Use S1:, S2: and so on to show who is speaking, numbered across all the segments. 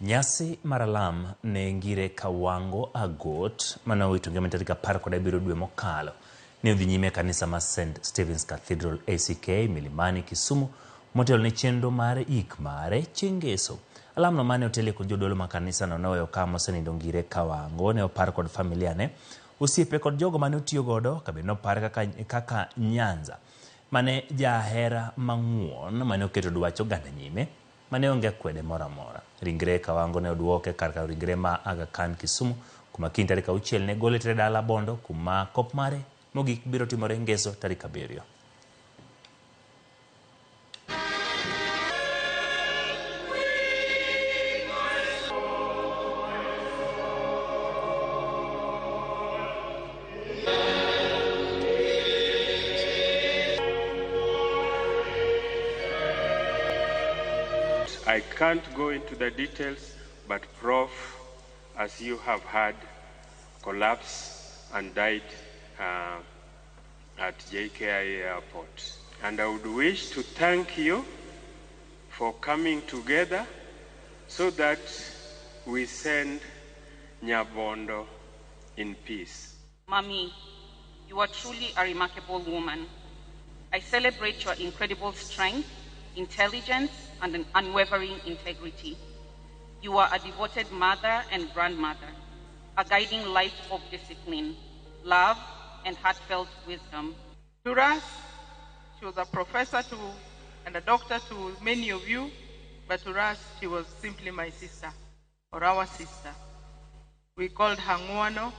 S1: Nyasi maralam ne ngire Kawango Agot manawito ngema tarik 17 dwe mokalo ne odhi nyime kanisa ma St. Stephen's Cathedral ACK Milimani Kisumu motelo ne chenro mare ik mare chengeso. Alamno mane otele kod jodolo ma kanisa no neweyo kama osenindo ngire Kawango ne opar kod familia ne osiepe kod jogo mane otiyo godo kabe nopar kaka Nyanza mane jahera mang'won mane oketo dwach oganda nyime mane onge kwede mora mora. Ringre Kawango ne odwoke kar ringre ma Aga Khan Kisumu kuma kiny tarik 6 ne gole tere dala Bondo kuma kop mare mogik biro timore ngeso tarik 7.
S2: I can't go into the details, but Prof, as you have heard, collapsed and died at JKIA Airport. And I would wish to thank you for coming together so that we send Nyabondo in peace.
S3: Mami, you are truly a remarkable woman. I celebrate your incredible strength, intelligence, and an unwavering integrity. You are a devoted mother and grandmother, a guiding light of discipline, love, and heartfelt wisdom.
S4: To us, she was a professor and a doctor to many of you, but to us, she was simply my sister, or our sister. We called her Ngwano,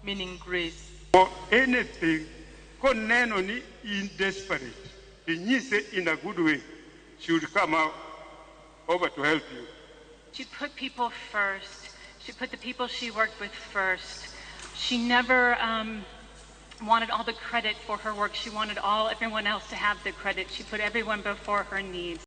S4: meaning grace.
S2: For anything, koneno ni in desperate, in a good way, she would come out over to help you.
S5: She put people first. She put the people she worked with first. She never wanted all the credit for her work. She wanted everyone else to have the credit. She put everyone before her needs.